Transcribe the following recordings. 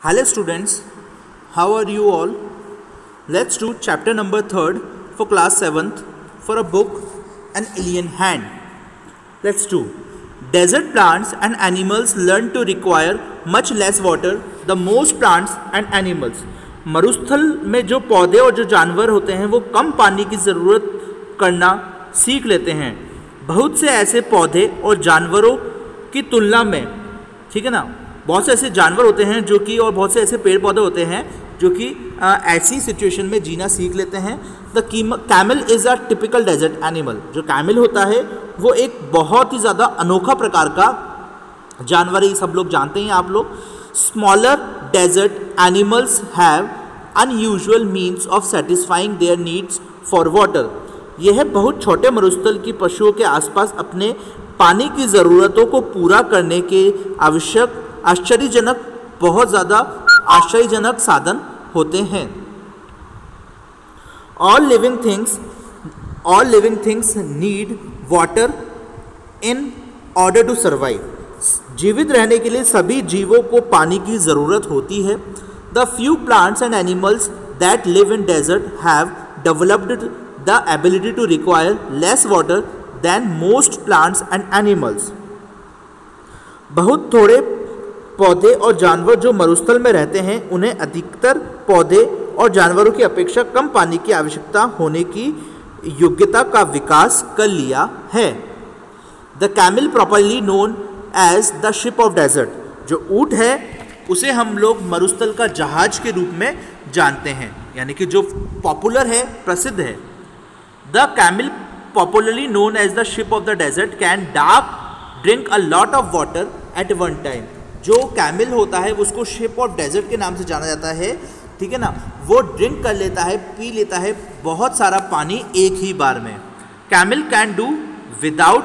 Hello students, how are you all? Let's do chapter number 3rd for class 7th for a book An Alien Hand. Let's do. Desert plants and animals learn to require much less water the most plants and animals. मरुस्थल में जो पौधे और जो जानवर होते हैं वो कम पानी की ज़रूरत करना सीख लेते हैं. बहुत से ऐसे पौधे और जानवरों की तुलना में, ठीक है ना, बहुत से ऐसे जानवर होते हैं जो कि और बहुत से ऐसे पेड़ पौधे होते हैं जो कि ऐसी सिचुएशन में जीना सीख लेते हैं. The camel is a typical desert animal. जो कैमल होता है वो एक बहुत ही ज़्यादा अनोखा प्रकार का जानवर है, ये सब लोग जानते हैं आप लोग. Smaller desert animals have unusual means of satisfying their needs for water. यह बहुत छोटे मरुस्थल की पशुओं के आसपास अपने पानी की ज़रूरतों को पूरा करने के आवश्यक आश्चर्यजनक, बहुत ज़्यादा आश्चर्यजनक साधन होते हैं. All living things need water in order to survive. जीवित रहने के लिए सभी जीवों को पानी की ज़रूरत होती है. The few plants and animals that live in desert have developed the ability to require less water than most plants and animals. बहुत थोड़े पौधे और जानवर जो मरुस्थल में रहते हैं उन्हें अधिकतर पौधे और जानवरों की अपेक्षा कम पानी की आवश्यकता होने की योग्यता का विकास कर लिया है. The camel properly known as the ship of desert. जो ऊँट है उसे हम लोग मरुस्थल का जहाज के रूप में जानते हैं, यानी कि जो पॉपुलर है, प्रसिद्ध है. The camel popularly known as the ship of the desert can drink a lot of water at one time. जो कैमल होता है उसको शिप ऑफ डेजर्ट के नाम से जाना जाता है, ठीक है ना. वो ड्रिंक कर लेता है, पी लेता है बहुत सारा पानी एक ही बार में. Camel can do without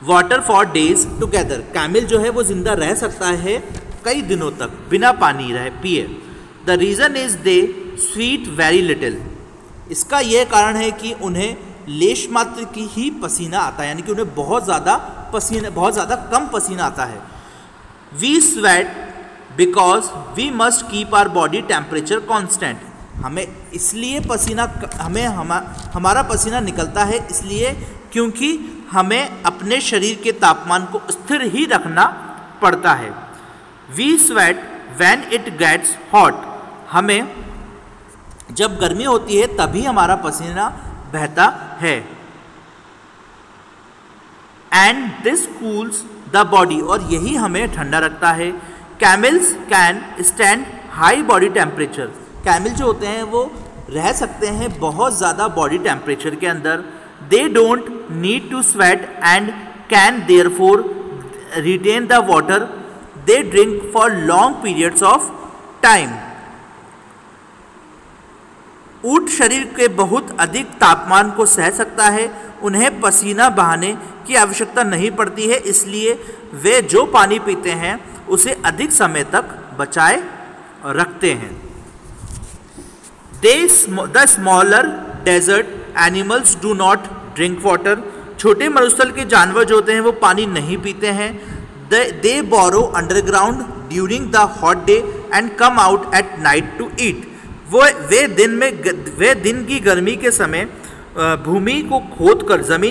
water for days together. Camel जो है वो जिंदा रह सकता है कई दिनों तक बिना पानी रहे पिए. The reason is they sweet very little. इसका यह कारण है कि उन्हें लेश मात्र की ही पसीना आता है, यानी कि उन्हें बहुत ज़्यादा कम पसीना आता है. We sweat because we must keep our body temperature constant. हमें इसलिए हमारा पसीना निकलता है इसलिए क्योंकि हमें अपने शरीर के तापमान को स्थिर ही रखना पड़ता है. We sweat when it gets hot. हमें जब गर्मी होती है तभी हमारा पसीना बहता है. And this cools the body. और यही हमें ठंडा रखता है. Camels can stand high body temperature. Camel जो होते हैं वो रह सकते हैं बहुत ज़्यादा बॉडी टेम्परेचर के अंदर. They don't need to sweat and can therefore retain the water they drink for long periods of time. ऊँट शरीर के बहुत अधिक तापमान को सह सकता है. उन्हें पसीना बहाने की आवश्यकता नहीं पड़ती है, इसलिए वे जो पानी पीते हैं उसे अधिक समय तक बचाए रखते हैं. The smaller desert animals do not drink water. छोटे मरुस्थल के जानवर जो होते हैं वो पानी नहीं पीते हैं. They burrow underground during the hot day and come out at night to eat. वे दिन की गर्मी के समय ज़मीन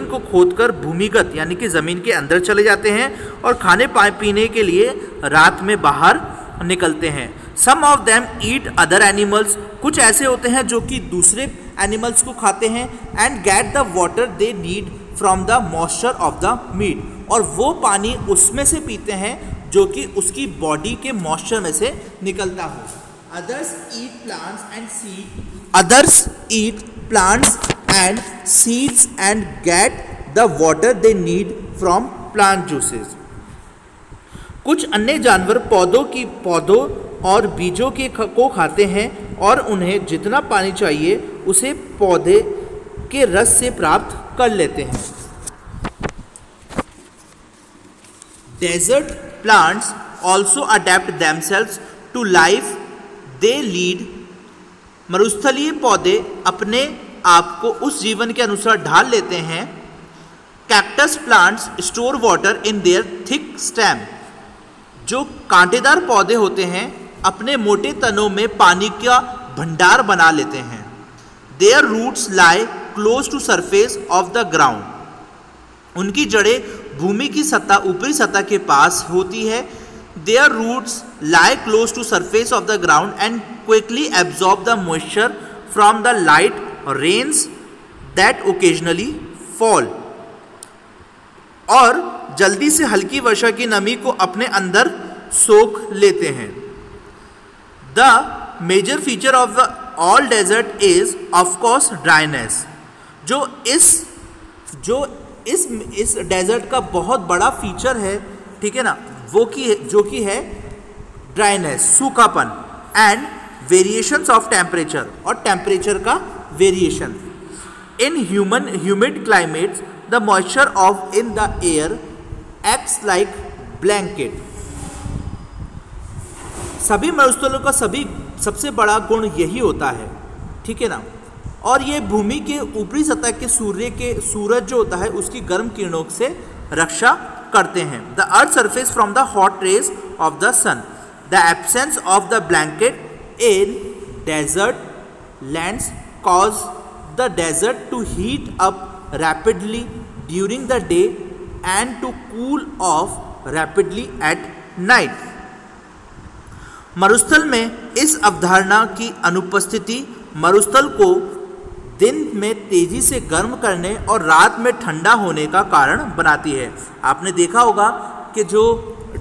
को खोदकर भूमिगत यानी कि ज़मीन के अंदर चले जाते हैं और खाने पीने के लिए रात में बाहर निकलते हैं. Some of them eat other animals. कुछ ऐसे होते हैं जो कि दूसरे एनिमल्स को खाते हैं. And get the water they need from the moisture of the meat. और वो पानी उसमें से पीते हैं जो कि उसकी बॉडी के मॉइस्चर में से निकलता हो. Others eat plants and seeds and get the water they need from plant juices. कुछ अन्य जानवर पौधों और बीजों को खाते हैं और उन्हें जितना पानी चाहिए उसे पौधे के रस से प्राप्त कर लेते हैं. Desert plants also adapt themselves to life they lead. मरुस्थलीय पौधे अपने आप को उस जीवन के अनुसार ढाल लेते हैं. Cactus plants store water in their thick stem. जो कांटेदार पौधे होते हैं अपने मोटे तनों में पानी का भंडार बना लेते हैं। Their roots lie close to surface of the ground. उनकी जड़ें भूमि की सतह, ऊपरी सतह के पास होती है। Their roots lie close to surface of the ground and quickly absorb the moisture from the light rains that occasionally fall. और जल्दी से हल्की वर्षा की नमी को अपने अंदर सोख लेते हैं। The major feature of the all desert is of course dryness. जो इस डेजर्ट का बहुत बड़ा फीचर है, ठीक है ना, जो कि है ड्राइनेस, सूखापन, एंड वेरिएशंस ऑफ टेम्परेचर, और टेम्परेचर का variation. In humid climates the moisture of in the air acts like blanket. सभी मरुस्थलों का सबसे बड़ा गुण यही होता है, ठीक है ना, और ये भूमि के ऊपरी सतह के सूरज जो होता है उसकी गर्म किरणों से रक्षा करते हैं। The earth surface from the hot rays of the sun. The absence of the blanket in desert lands cause the desert to heat up rapidly during the day and to cool off rapidly at night. मरुस्थल में इस अवधारणा की अनुपस्थिति मरुस्थल को दिन में तेजी से गर्म करने और रात में ठंडा होने का कारण बनाती है। आपने देखा होगा कि जो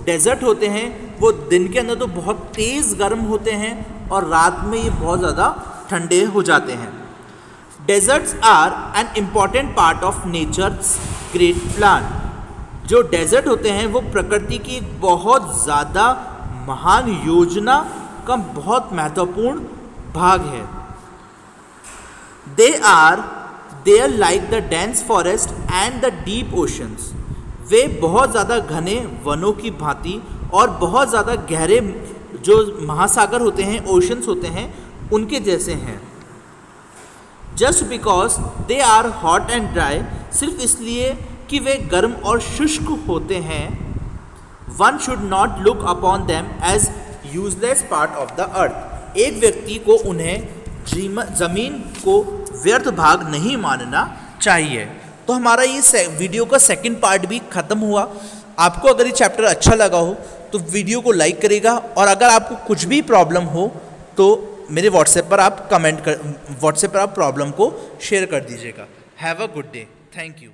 डेजर्ट होते हैं वो दिन के अंदर तो बहुत तेज़ गर्म होते हैं और रात में ये बहुत ज़्यादा ठंडे हो जाते हैं। Deserts are an important part of nature's great plan. जो डेजर्ट होते हैं वो प्रकृति की एक बहुत ज़्यादा महान योजना का बहुत महत्वपूर्ण भाग है। They are there like the dense forest and the deep oceans. वे बहुत ज़्यादा घने वनों की भांति और बहुत ज़्यादा गहरे जो महासागर होते हैं, ओशंस होते हैं, उनके जैसे हैं। Just because they are hot and dry, सिर्फ इसलिए कि वे गर्म और शुष्क होते हैं, one should not look upon them as useless part of the earth. एक व्यक्ति को उन्हें ज़मीन को व्यर्थ भाग नहीं मानना चाहिए। तो हमारा ये वीडियो का सेकंड पार्ट भी ख़त्म हुआ। आपको अगर ये चैप्टर अच्छा लगा हो तो वीडियो को लाइक करेगा, और अगर आपको कुछ भी प्रॉब्लम हो तो मेरे व्हाट्सएप पर आप प्रॉब्लम को शेयर कर दीजिएगा। Have a good day. Thank you.